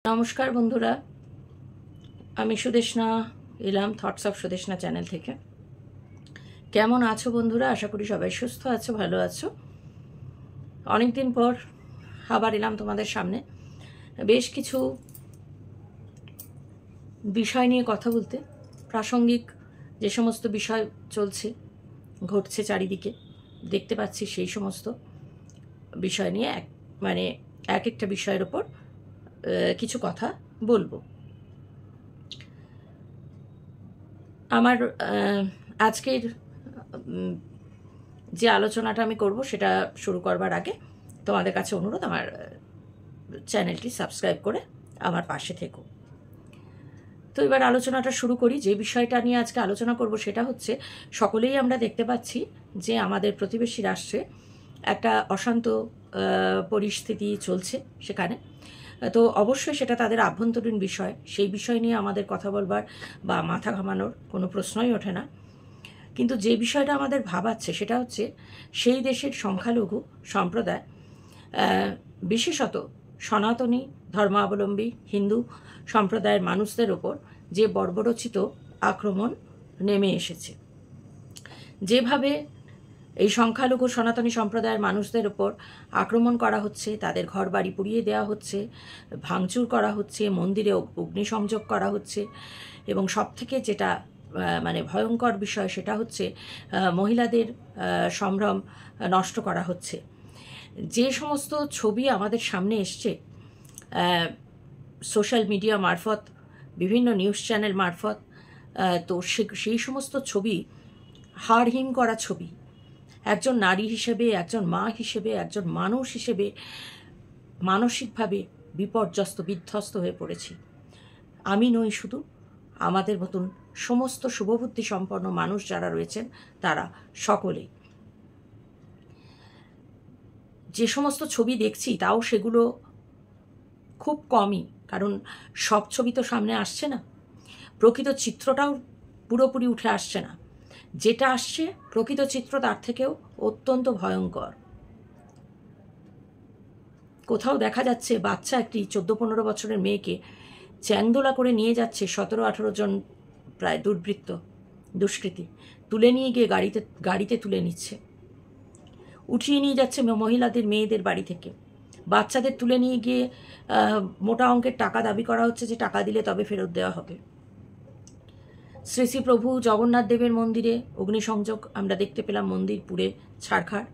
নমস্কার বন্ধুরা, আমি সুদেষ্ণা এলাম থটস অফ সুদেষ্ণা চ্যানেল থেকে। কেমন আছো বন্ধুরা? আশা করি সবাই সুস্থ আছো, ভালো আছো। অনেক দিন পর আবার এলাম তোমাদের সামনে বেশ কিছু বিষয় নিয়ে কথা বলতে। প্রাসঙ্গিক যে সমস্ত বিষয় চলছে, ঘটছে চারিদিকে, দেখতে পাচ্ছি সেই সমস্ত বিষয় নিয়ে এক একটা বিষয়ের ওপর কিছু কথা বলবো। আমার আজকের যে আলোচনাটা আমি করব সেটা শুরু করবার আগে তোমাদের কাছে অনুরোধ, আমার চ্যানেলটি সাবস্ক্রাইব করে আমার পাশে থেকো। তো এবার আলোচনাটা শুরু করি। যে বিষয়টা নিয়ে আজকে আলোচনা করব সেটা হচ্ছে, সকলেই আমরা দেখতে পাচ্ছি যে আমাদের প্রতিবেশী রাষ্ট্রে একটা অশান্ত পরিস্থিতি চলছে সেখানে। তো অবশ্যই সেটা তাদের আভ্যন্তরীণ বিষয়, সেই বিষয় নিয়ে আমাদের কথা বলবার বা মাথা ঘামানোর কোনো প্রশ্নই ওঠে না। কিন্তু যে বিষয়টা আমাদের ভাবাচ্ছে সেটা হচ্ছে, সেই দেশের সংখ্যালঘু সম্প্রদায়, বিশেষত সনাতনী ধর্মাবলম্বী হিন্দু সম্প্রদায়ের মানুষদের ওপর যে বর্বরোচিত আক্রমণ নেমে এসেছে। যেভাবে এই সংখ্যালঘু সনাতনী সম্প্রদায়ের মানুষদের ওপর আক্রমণ করা হচ্ছে, তাদের ঘর বাড়ি পুড়িয়ে দেওয়া হচ্ছে, ভাঙচুর করা হচ্ছে, মন্দিরে অগ্নিসংযোগ করা হচ্ছে, এবং সবথেকে যেটা ভয়ঙ্কর বিষয় সেটা হচ্ছে মহিলাদের সম্ভ্রম নষ্ট করা হচ্ছে। যে সমস্ত ছবি আমাদের সামনে এসছে সোশ্যাল মিডিয়া মারফত, বিভিন্ন নিউজ চ্যানেল মারফত, তো সেই সমস্ত ছবি হাড় হিম করা ছবি। একজন নারী হিসেবে, একজন মা হিসেবে, একজন মানুষ হিসেবে মানসিকভাবে বিপর্যস্ত, বিধ্বস্ত হয়ে পড়েছি। আমি নই শুধু, আমাদের মতন সমস্ত শুভবুদ্ধি সম্পন্ন মানুষ যারা রয়েছেন তারা সকলেই। যে সমস্ত ছবি দেখছি তাও সেগুলো খুব কমই, কারণ সব ছবি তো সামনে আসছে না, প্রকৃত চিত্রটাও পুরোপুরি উঠে আসছে না। যেটা আসছে প্রকৃত চিত্র তার থেকেও অত্যন্ত ভয়ঙ্কর। কোথাও দেখা যাচ্ছে বাচ্চা একটি 14-15 বছরের মেয়েকে চ্যাংদোলা করে নিয়ে যাচ্ছে 17-18 জন প্রায় দুষ্কৃতী, তুলে নিয়ে গিয়ে গাড়িতে তুলে নিচ্ছে, উঠিয়ে নিয়ে যাচ্ছে মহিলাদের, মেয়েদের বাড়ি থেকে। বাচ্চাদের তুলে নিয়ে গিয়ে মোটা অঙ্কের টাকা দাবি করা হচ্ছে যে টাকা দিলে তবে ফেরত দেওয়া হবে। শ্রী শ্রী প্রভু জগন্নাথ দেবের মন্দিরে অগ্নিসংযোগ আমরা দেখতে পেলাম, মন্দির পুড়ে ছারখার।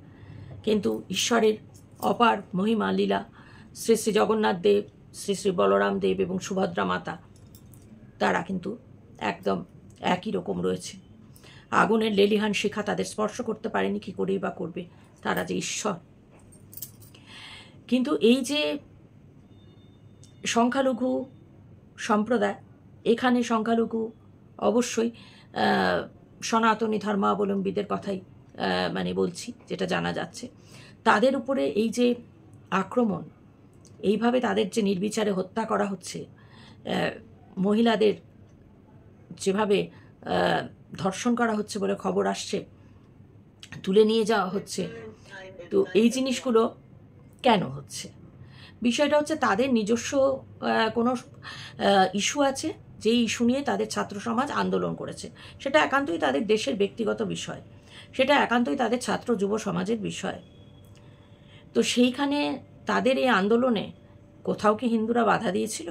কিন্তু ঈশ্বরের অপার মহিমা লীলা, শ্রী শ্রী জগন্নাথ দেব, শ্রী শ্রী বলরাম দেব এবং সুভদ্রা মাতা, তারা কিন্তু একদম একই রকম রয়েছে। আগুনের লেলিহান শিখা তাদের স্পর্শ করতে পারেনি, কি করেই বা করবে, তারা যে ঈশ্বর। কিন্তু এই যে সংখ্যালঘু সম্প্রদায়, এখানে সংখ্যালঘু অবশ্যই সনাতনী ধর্মাবলম্বীদের কথাই বলছি, যেটা জানা যাচ্ছে। তাদের উপরে এই যে আক্রমণ, এইভাবে তাদের যে নির্বিচারে হত্যা করা হচ্ছে, মহিলাদের যেভাবে ধর্ষণ করা হচ্ছে বলে খবর আসছে, তুলে নিয়ে যাওয়া হচ্ছে, তো এই জিনিসগুলো কেন হচ্ছে? বিষয়টা হচ্ছে তাদের নিজস্ব কোনো ইস্যু আছে, যেই ইস্যু নিয়ে তাদের ছাত্র সমাজ আন্দোলন করেছে। সেটা একান্তই তাদের দেশের ব্যক্তিগত বিষয়, সেটা একান্তই তাদের ছাত্র যুব সমাজের বিষয়। তো সেইখানে তাদের এই আন্দোলনে কোথাও কি হিন্দুরা বাধা দিয়েছিল?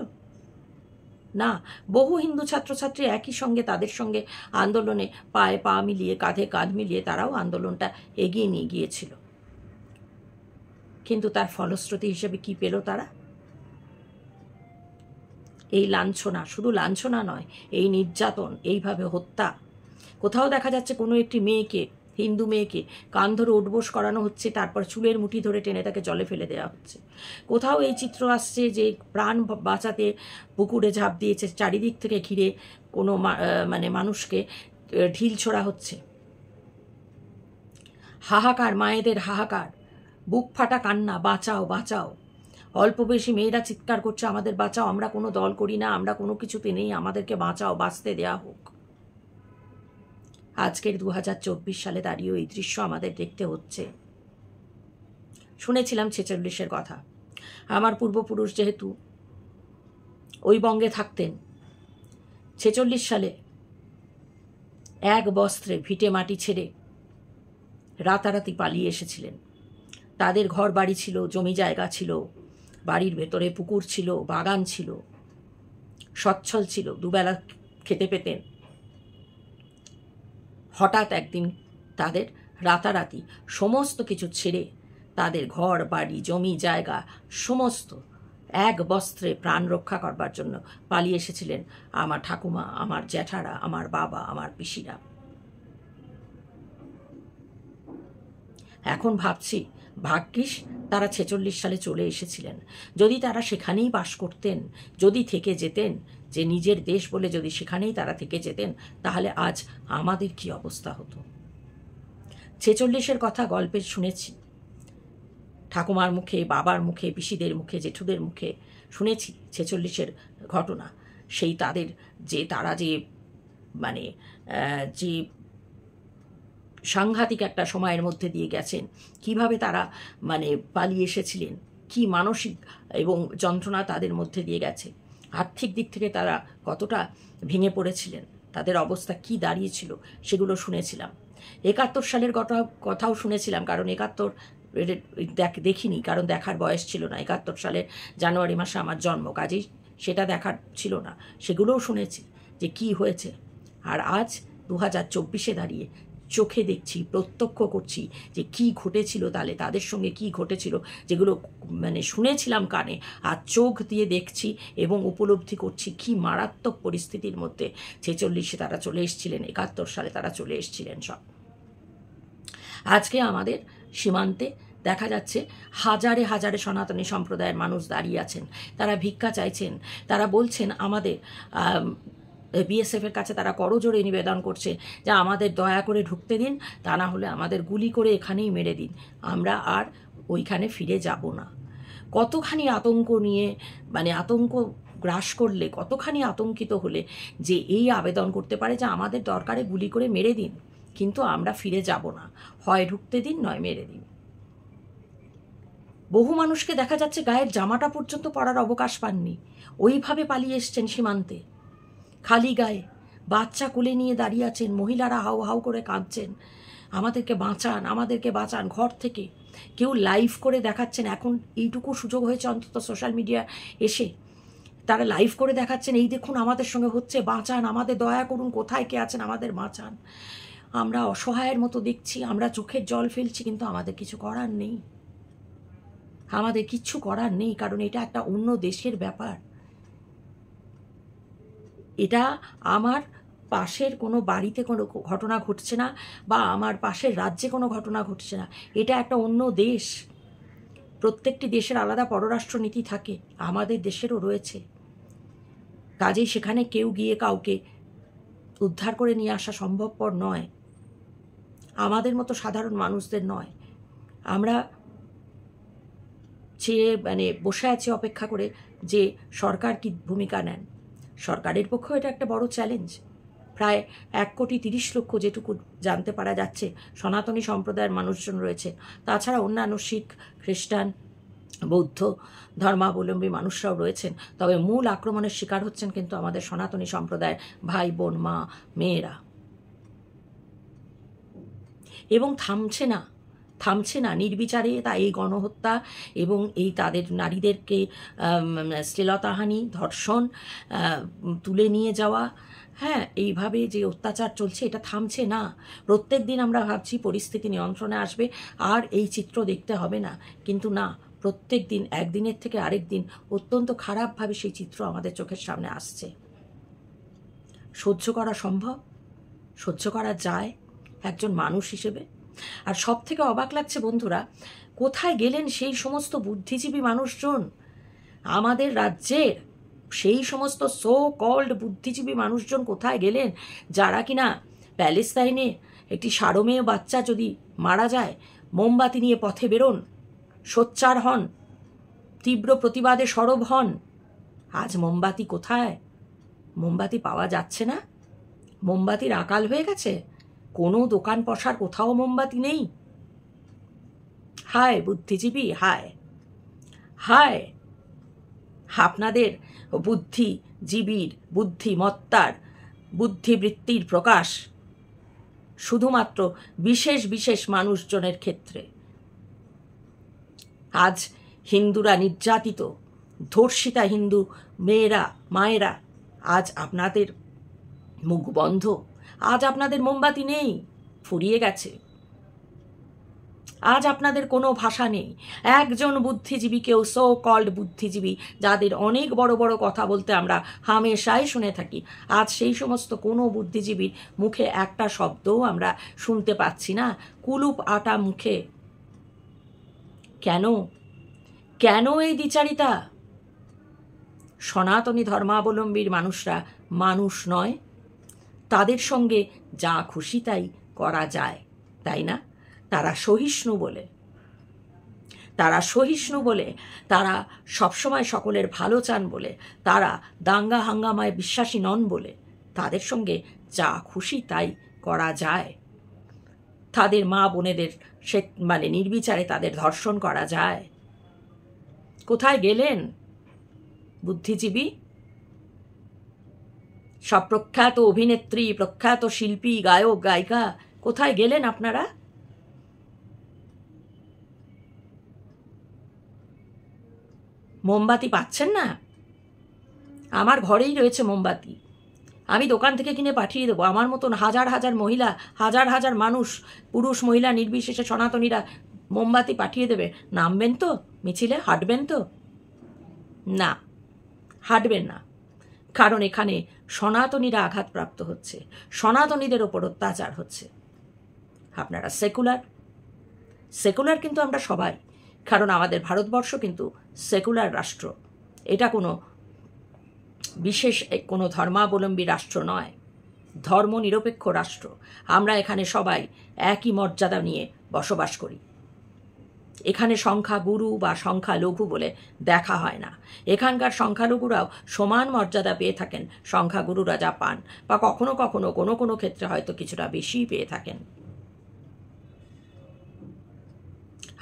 না, বহু হিন্দু ছাত্রছাত্রী একই সঙ্গে তাদের সঙ্গে আন্দোলনে পায়ে পা মিলিয়ে, কাঁধে কাঁধ মিলিয়ে তারাও আন্দোলনটা এগিয়ে নিয়ে গিয়েছিল। কিন্তু তার ফলশ্রুতি হিসেবে কি পেল তারা? এই লাঞ্ছনা, শুধু লাঞ্ছনা নয়, এই নির্যাতন, এইভাবে হত্যা। কোথাও দেখা যাচ্ছে কোনো একটি মেয়েকে, হিন্দু মেয়েকে কান ধরে উঠবোস করানো হচ্ছে, তারপর চুলের মুঠি ধরে টেনে তাকে জলে ফেলে দেওয়া হচ্ছে। কোথাও এই চিত্র আসছে যে প্রাণ বাঁচাতে পুকুরে ঝাঁপ দিয়েছে, চারিদিক থেকে ঘিরে কোনো মানুষকে ঢিল ছোড়া হচ্ছে। হাহাকার, মায়েদের হাহাকার, বুক ফাটা কান্না, বাঁচাও বাঁচাও। অল্প বেশি মেয়েরা চিৎকার করছে, আমাদের বাঁচাও, আমরা কোনো দল করি না, আমরা কোনো কিছুতে নেই, আমাদেরকে বাঁচাও, বাঁচতে দেয়া হোক। আজকের 2024 সালে দাঁড়িয়েও এই দৃশ্য আমাদের দেখতে হচ্ছে। শুনেছিলাম 46-এর কথা। আমার পূর্বপুরুষ যেহেতু ওই বঙ্গে থাকতেন। 46 সালে এক বস্ত্রে ভিটে মাটি ছেড়ে রাতারাতি পালিয়ে এসেছিলেন। তাদের ঘর বাড়ি ছিল, জমি জায়গা ছিল, বাড়ির ভেতরে পুকুর ছিল, বাগান ছিল, সচ্ছল ছিল, দুবেলা খেতে পেতেন। হঠাৎ একদিন তাদের রাতারাতি সমস্ত কিছু ছেড়ে তাদের ঘর বাড়ি জমি জায়গা সমস্ত এক বস্ত্রে প্রাণ রক্ষা করবার জন্য পালিয়ে এসেছিলেন আমার ঠাকুমা, আমার জ্যাঠারা, আমার বাবা, আমার পিসিরা। এখন ভাবছি ভাগ্যিস তারা 46 সালে চলে এসেছিলেন। যদি তারা সেখানেই বাস করতেন, যদি থেকে যেতেন, যে নিজের দেশ বলে যদি সেখানেই তারা থেকে যেতেন, তাহলে আজ আমাদের কি অবস্থা হতো। 46-এর কথা গল্পে শুনেছি, ঠাকুমার মুখে, বাবার মুখে, পিসিদের মুখে, জেঠুদের মুখে শুনেছি 46-এর ঘটনা। সেই তাদের যে তারা যে মানে যে সাংঘাতিক একটা সময়ের মধ্যে দিয়ে গেছেন, কিভাবে তারা মানে পালিয়ে এসেছিলেন, কি মানসিক এবং যন্ত্রণা তাদের মধ্যে দিয়ে গেছে, আর্থিক দিক থেকে তারা কতটা ভেঙে পড়েছিলেন, তাদের অবস্থা কি দাঁড়িয়েছিল, সেগুলো শুনেছিলাম। 71 সালের কথাও শুনেছিলাম, কারণ 71 দেখিনি, কারণ দেখার বয়স ছিল না। 71 সালের জানুয়ারি মাসে আমার জন্ম, কাজেই সেটা দেখার ছিল না। সেগুলোও শুনেছি যে কি হয়েছে। আর আজ 2024-এ দাঁড়িয়ে চোখে দেখছি, প্রত্যক্ষ করছি যে কি ঘটেছিল, তাহলে তাদের সঙ্গে কি ঘটেছিল, যেগুলো মানে শুনেছিলাম কানে, আর চোখ দিয়ে দেখছি এবং উপলব্ধি করছি কি মারাত্মক পরিস্থিতির মধ্যে 46-এ তারা চলে এসেছিলেন, 71 সালে তারা চলে এসেছিলেন সব। আজকে আমাদের সীমান্তে দেখা যাচ্ছে হাজারে হাজারে সনাতনী সম্প্রদায়ের মানুষ দাঁড়িয়ে আছেন, তারা ভিক্ষা চাইছেন, তারা বলছেন আমাদের বিএসএফের কাছে তারা করজোড়ে নিবেদন করছে যে আমাদের দয়া করে ঢুকতে দিন, তা না হলে আমাদের গুলি করে এখানেই মেরে দিন, আমরা আর ওইখানে ফিরে যাব না। কতখানি আতঙ্ক নিয়ে মানে আতঙ্ক গ্রাস করলে, কতখানি আতঙ্কিত হলে যে এই আবেদন করতে পারে যে আমাদের দরকারে গুলি করে মেরে দিন, কিন্তু আমরা ফিরে যাব না, হয় ঢুকতে দিন নয় মেরে দিন। বহু মানুষকে দেখা যাচ্ছে গায়ের জামাটা পর্যন্ত পরার অবকাশ পাননি, ওইভাবে পালিয়ে এসছেন সীমান্তে, খালি গায়ে, বাচ্চা কোলে নিয়ে দাঁড়িয়ে আছেন, মহিলারা হাউ হাউ করে কাঁদছেন, আমাদেরকে বাঁচান, আমাদেরকে বাঁচান ঘর থেকে। কেউ লাইভ করে দেখাচ্ছেন, এখন এইটুকু সুযোগ হয়েছে অন্তত সোশ্যাল মিডিয়া এসে, তারা লাইভ করে দেখাচ্ছেন এই দেখুন আমাদের সঙ্গে হচ্ছে, বাঁচান, আমাদের দয়া করুন, কোথায় কে আছেন আমাদের বাঁচান। আমরা অসহায়ের মতো দেখছি, আমরা চোখের জল ফেলছি, কিন্তু আমাদের কিছু করার নেই, আমাদের কিচ্ছু করার নেই, কারণ এটা একটা অন্য দেশের ব্যাপার। এটা আমার পাশের কোনো বাড়িতে কোনো ঘটনা ঘটছে না, বা আমার পাশের রাজ্যে কোনো ঘটনা ঘটছে না, এটা একটা অন্য দেশ। প্রত্যেকটি দেশের আলাদা পররাষ্ট্রনীতি থাকে, আমাদের দেশেরও রয়েছে। কাজেই সেখানে কেউ গিয়ে কাউকে উদ্ধার করে নিয়ে আসা সম্ভবপর নয়, আমাদের মতো সাধারণ মানুষদের নয়। আমরা চেয়ে মানে বসে আছি অপেক্ষা করে যে সরকার কি ভূমিকা নেন। সরকারের পক্ষেও এটা একটা বড় চ্যালেঞ্জ। প্রায় 1,30,00,000 যেটুকু জানতে পারা যাচ্ছে সনাতনী সম্প্রদায়ের মানুষজন রয়েছে, তাছাড়া অন্যান্য শিখ, খ্রিস্টান, বৌদ্ধ ধর্মাবলম্বী মানুষরাও রয়েছেন। তবে মূল আক্রমণের শিকার হচ্ছেন কিন্তু আমাদের সনাতনী সম্প্রদায়ের ভাই বোন, মা, মেয়েরা। এবং থামছে না নির্বিচারে তা এই গণহত্যা এবং এই তাদের নারীদেরকে শ্লীলতাহানি, ধর্ষণ, তুলে নিয়ে যাওয়া, হ্যাঁ, এইভাবে যে অত্যাচার চলছে এটা থামছে না। প্রত্যেক দিন আমরা ভাবছি পরিস্থিতি নিয়ন্ত্রণে আসবে আর এই চিত্র দেখতে হবে না, কিন্তু না, প্রত্যেক দিন একদিনের থেকে আরেক দিন অত্যন্ত খারাপভাবে সেই চিত্র আমাদের চোখের সামনে আসছে। সহ্য করা সম্ভব? সহ্য করা যায় একজন মানুষ হিসেবে? আর সব থেকে অবাক লাগছে বন্ধুরা, কোথায় গেলেন সেই সমস্ত বুদ্ধিজীবী মানুষজন? আমাদের রাজ্যের সেই সমস্ত সো কল্ড বুদ্ধিজীবী মানুষজন কোথায় গেলেন, যারা কিনা প্যালেস্তাইনে একটি সারমেয় বাচ্চা যদি মারা যায় মোমবাতি নিয়ে পথে বেরোন, সোচ্চার হন, তীব্র প্রতিবাদে সরব হন? আজ মোমবাতি কোথায়? মোমবাতি পাওয়া যাচ্ছে না, মোমবাতির আকাল হয়ে গেছে, কোনো দোকান পসার কোথাও মোমবাতি নেই। হায় বুদ্ধিজীবী, হায় হায় আপনাদের বুদ্ধিজীবীর বুদ্ধিমত্তার বুদ্ধিবৃত্তির প্রকাশ শুধুমাত্র বিশেষ বিশেষ মানুষজনের ক্ষেত্রে। আজ হিন্দুরা নির্যাতিত, ধর্ষিতা হিন্দু মেয়েরা মায়েরা, আজ আপনাদের মুখ বন্ধ, আজ আপনাদের মোমবাতি নেই, ফুরিয়ে গেছে। আজ আপনাদের কোনো ভাষা নেই। একজন বুদ্ধিজীবীকেও, সো কল্ড বুদ্ধিজীবী, যাদের অনেক বড় বড় কথা বলতে আমরা হামেশাই শুনে থাকি, আজ সেই সমস্ত কোনো বুদ্ধিজীবীর মুখে একটা শব্দও আমরা শুনতে পাচ্ছি না। কুলুপ আটা মুখে। কেন? কেন এই দ্বিচারিতা? সনাতনী ধর্মাবলম্বীর মানুষরা মানুষ নয়? তাদের সঙ্গে যা খুশি তাই করা যায়, তাই না? তারা সহিষ্ণু বলে, তারা সবসময় সকলের ভালো চান বলে, তারা দাঙ্গা হাঙ্গামায় বিশ্বাসী নন বলে তাদের সঙ্গে যা খুশি তাই করা যায়। তাদের মা বোনেদের নির্বিচারে তাদের ধর্ষণ করা যায়। কোথায় গেলেন বুদ্ধিজীবী? সব প্রখ্যাত অভিনেত্রী, প্রখ্যাত শিল্পী, গায়ক গায়িকা, কোথায় গেলেন আপনারা? মোমবাতি পাচ্ছেন না? আমার ঘরেই রয়েছে মোমবাতি, আমি দোকান থেকে কিনে পাঠিয়ে দেবো। আমার মতন হাজার হাজার মহিলা, হাজার হাজার মানুষ, পুরুষ মহিলা নির্বিশেষে সনাতনীরা মোমবাতি পাঠিয়ে দেবে। নামবেন তো মিছিলে? হাঁটবেন তো? না, হাঁটবেন না। কারণ এখানে সনাতনীরা আঘাতপ্রাপ্ত হচ্ছে, সনাতনীদের ওপর অত্যাচার হচ্ছে। আপনারা সেকুলার কিন্তু আমরা সবাই, কারণ আমাদের ভারতবর্ষ কিন্তু সেকুলার রাষ্ট্র। এটা কোনো বিশেষ কোনো ধর্মাবলম্বী রাষ্ট্র নয়, ধর্মনিরপেক্ষ রাষ্ট্র। আমরা এখানে সবাই একই মর্যাদা নিয়ে বসবাস করি। এখানে সংখ্যাগুরু বা সংখ্যালঘু বলে দেখা হয় না। এখানকার সংখ্যালঘুরাও সমান মর্যাদা পেয়ে থাকেন সংখ্যাগুরুরা যা পান, বা কখনো কখনো কোনো কোনো ক্ষেত্রে হয়তো কিছুটা বেশি পেয়ে থাকেন।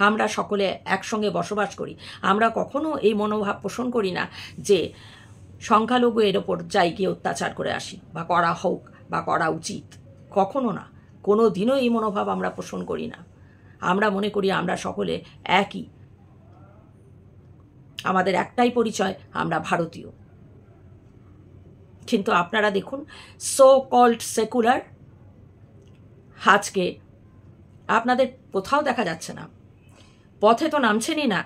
আমরা সকলে একসঙ্গে বসবাস করি। আমরা কখনো এই মনোভাব পোষণ করি না যে সংখ্যালঘু এর ওপর যাই গিয়ে অত্যাচার করে আসি, বা করা হোক বা করা উচিত। কখনো না, কোনো দিনও এই মনোভাব আমরা পোষণ করি না। আমরা মনে করি আমরা সকলে একই, আমাদের একটাই পরিচয়, আমরা ভারতীয়। কিন্তু আপনারা দেখুন, সো কল্ড সেকুলার আজকে আপনাদের কোথাও দেখা যাচ্ছে না, পথে তো নামছেনই না,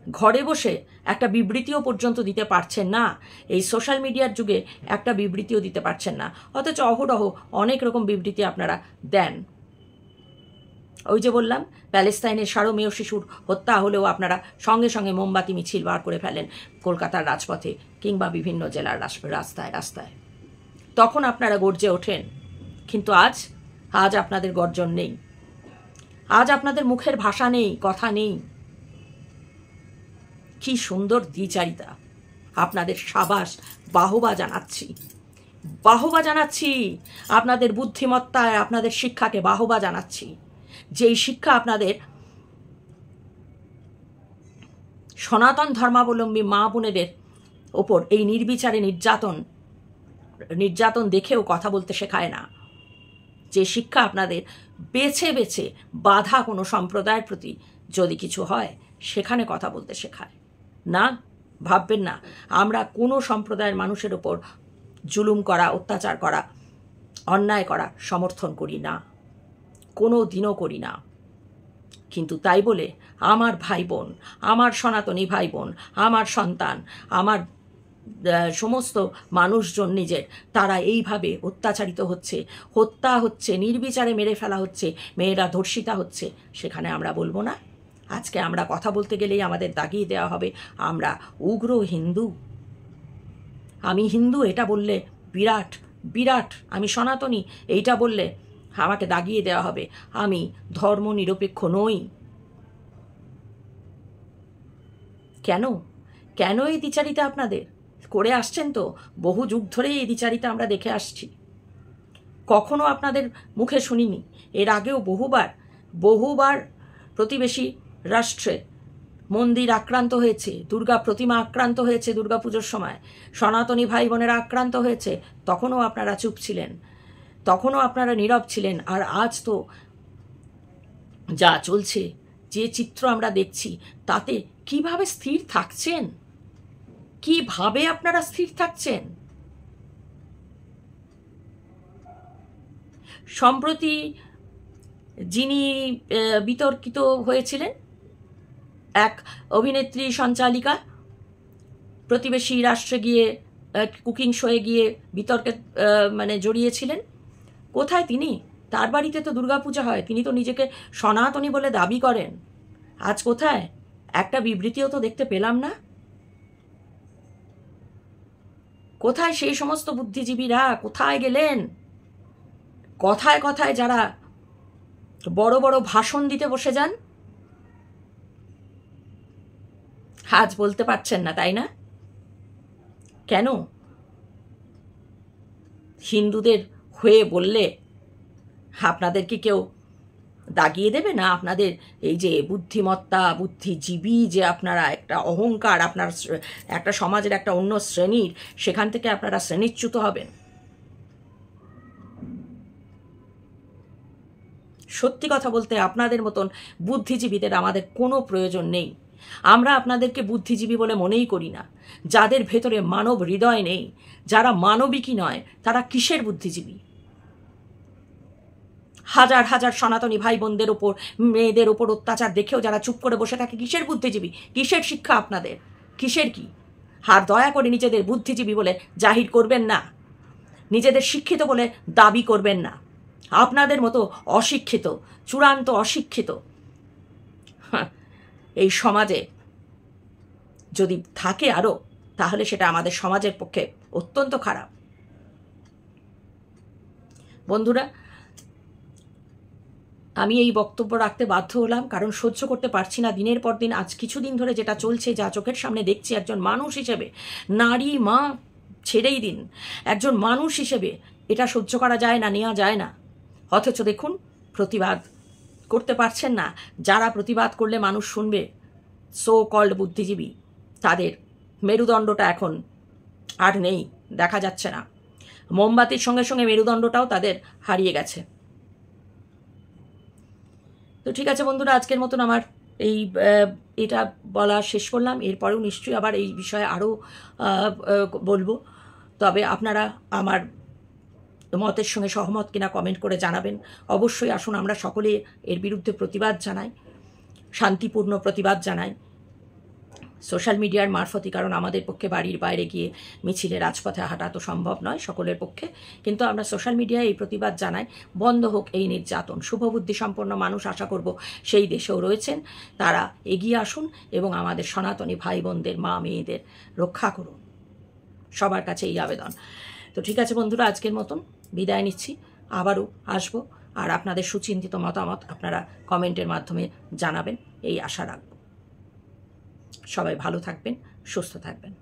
ঘরে বসে একটা বিবৃতিও পর্যন্ত দিতে পারছেন না। এই সোশ্যাল মিডিয়ার যুগে একটা বিবৃতিও দিতে পারছেন না, অথচ অহরহ অনেক রকম বিবৃতি আপনারা দেন। ওই যে বললাম, প্যালেস্তাইনের সারমেয় শিশুর হত্যা হলেও আপনারা সঙ্গে সঙ্গে মোমবাতি মিছিল বার করে ফেলেন কলকাতার রাজপথে কিংবা বিভিন্ন জেলার রাস্তায় রাস্তায়। তখন আপনারা গর্জে ওঠেন। কিন্তু আজ আপনাদের গর্জন নেই, আজ আপনাদের মুখের ভাষা নেই, কথা নেই। কি সুন্দর দ্বিচারিতা! আপনাদের সাবাস, বাহবা জানাচ্ছি, আপনাদের বুদ্ধিমত্তায়, আপনাদের শিক্ষাকে বাহবা জানাচ্ছি। যেই শিক্ষা আপনাদের সনাতন ধর্মাবলম্বী মা বোনেদের ওপর এই নির্বিচারে নির্যাতন দেখেও কথা বলতে শেখায় না, যে শিক্ষা আপনাদের বেছে বেছে বাধা কোনো সম্প্রদায়ের প্রতি যদি কিছু হয় সেখানে কথা বলতে শেখায় না। ভাববেন না আমরা কোনো সম্প্রদায়ের মানুষের ওপর জুলুম করা, অত্যাচার করা, অন্যায় করা সমর্থন করি না, কোনো দিনও করি না। কিন্তু তাই বলে আমার ভাই বোন, আমার সনাতনী ভাই বোন, আমার সন্তান, আমার সমস্ত মানুষজন নিজের, তারা এইভাবে অত্যাচারিত হচ্ছে, হত্যা হচ্ছে, নির্বিচারে মেরে ফেলা হচ্ছে, মেয়েরা ধর্ষিতা হচ্ছে, সেখানে আমরা বলবো না? আজকে আমরা কথা বলতে গেলেই আমাদের দাগিয়ে দেওয়া হবে আমরা উগ্র হিন্দু। আমি হিন্দু এটা বললে বিরাট, আমি সনাতনী এইটা বললে আমাকে দাগিয়ে দেওয়া হবে আমি ধর্ম নিরপেক্ষ নই। কেন এই দ্বিচারিতা আপনাদের করে আসছেন? তো বহু যুগ ধরেই এই দ্বিচারিতা আমরা দেখে আসছি, কখনো আপনাদের মুখে শুনিনি। এর আগেও বহুবার প্রতিবেশী রাষ্ট্রে মন্দির আক্রান্ত হয়েছে, দুর্গা প্রতিমা আক্রান্ত হয়েছে দুর্গাপুজোর সময়, সনাতনী ভাই বোনেরা আক্রান্ত হয়েছে, তখনও আপনারা চুপ ছিলেন, তখনও আপনারা নীরব ছিলেন। আর আজ তো যা চলছে, যে চিত্র আমরা দেখছি, তাতে কিভাবে স্থির থাকছেন? কিভাবে আপনারা স্থির থাকছেন? সম্প্রতি যিনি বিতর্কিত হয়েছিলেন, এক অভিনেত্রী সঞ্চালিকা, প্রতিবেশী রাষ্ট্রে গিয়ে কুকিং শোয়ে গিয়ে বিতর্কে মানে জড়িয়েছিলেন, কোথায় তিনি? তার বাড়িতে তো দুর্গাপূজা হয়, তিনি তো নিজেকে সনাতনী বলে দাবি করেন। আজ কোথায়? একটা বিবৃতিও তো দেখতে পেলাম না। কোথায় সেই সমস্ত বুদ্ধিজীবীরা? কোথায় গেলেন? কথায় কথায় যারা বড় বড় ভাষণ দিতে বসে যান, আজ বলতে পারছেন না, তাই না? কেন? হিন্দুদের হয়ে বললে আপনাদের কি কেউ দাগিয়ে দেবে না? আপনাদের এই যে বুদ্ধিমত্তা, বুদ্ধিজীবী যে আপনারা, একটা অহংকার, আপনার একটা সমাজের একটা অন্য শ্রেণীর, সেখান থেকে আপনারা শ্রেণীচ্যুত হবেন? সত্যি কথা বলতে আপনাদের মতন বুদ্ধিজীবীদের আমাদের কোনো প্রয়োজন নেই। আমরা আপনাদেরকে বুদ্ধিজীবী বলে মনেই করি না। যাদের ভেতরে মানব হৃদয় নেই, যারা মানবিকই নয়, তারা কিসের বুদ্ধিজীবী? হাজার হাজার সনাতনী ভাই বোনদের ওপর, মেয়েদের ওপর অত্যাচার দেখেও যারা চুপ করে বসে থাকে, কিসের বুদ্ধিজীবী? কিসের শিক্ষা আপনাদের? কিসের কি? আর দয়া করে নিজেদের বুদ্ধিজীবী বলে জাহির করবেন না, নিজেদের শিক্ষিত বলে দাবি করবেন না। আপনাদের মতো অশিক্ষিত, চূড়ান্ত অশিক্ষিত এই সমাজে যদি থাকে আরও, তাহলে সেটা আমাদের সমাজের পক্ষে অত্যন্ত খারাপ। বন্ধুরা, আমি এই বক্তব্য রাখতে বাধ্য হলাম, কারণ সহ্য করতে পারছি না দিনের পর দিন, আজ কিছুদিন ধরে যেটা চলছে, যা চোখের সামনে দেখছি, একজন মানুষ হিসেবে, নারী মা ছেড়েই দিন, একজন মানুষ হিসেবে এটা সহ্য করা যায় না, নেওয়া যায় না। অথচ দেখুন, প্রতিবাদ করতে পারছেন না। যারা প্রতিবাদ করলে মানুষ শুনবে, সো কল্ড বুদ্ধিজীবী, তাদের মেরুদণ্ডটা এখন আর নেই, দেখা যাচ্ছে না। মোমবাতির সঙ্গে সঙ্গে মেরুদণ্ডটাও তাদের হারিয়ে গেছে। তো ঠিক আছে বন্ধুরা, আজকের মতন আমার এটা বলা শেষ করলাম। এরপরেও নিশ্চয়ই আবার এই বিষয়ে আরও বলবো। তবে আপনারা আমার মতের সঙ্গে সহমত কিনা কমেন্ট করে জানাবেন। অবশ্যই আসুন আমরা সকলে এর বিরুদ্ধে প্রতিবাদ জানাই, শান্তিপূর্ণ প্রতিবাদ জানাই সোশ্যাল মিডিয়ার মারফতই, কারণ আমাদের পক্ষে বাড়ির বাইরে গিয়ে মিছিলে রাজপথে হাঁটা তো সম্ভব নয় সকলের পক্ষে, কিন্তু আমরা সোশ্যাল মিডিয়ায় এই প্রতিবাদ জানাই, বন্ধ হোক এই নির্যাতন। শুভবুদ্ধি সম্পন্ন মানুষ আশা করব সেই দেশেও রয়েছেন, তারা এগিয়ে আসুন এবং আমাদের সনাতনী ভাই বোনদের, মা মেয়েদের রক্ষা করুন। সবার কাছে এই আবেদন। তো ঠিক আছে বন্ধুরা, আজকের মতন বিদায় নিচ্ছি। আবারও আসবো, আর আপনাদের সুচিন্তিত মতামত আপনারা কমেন্টের মাধ্যমে জানাবেন, এই আশা রাখব। সবাই ভালো থাকবেন, সুস্থ থাকবেন।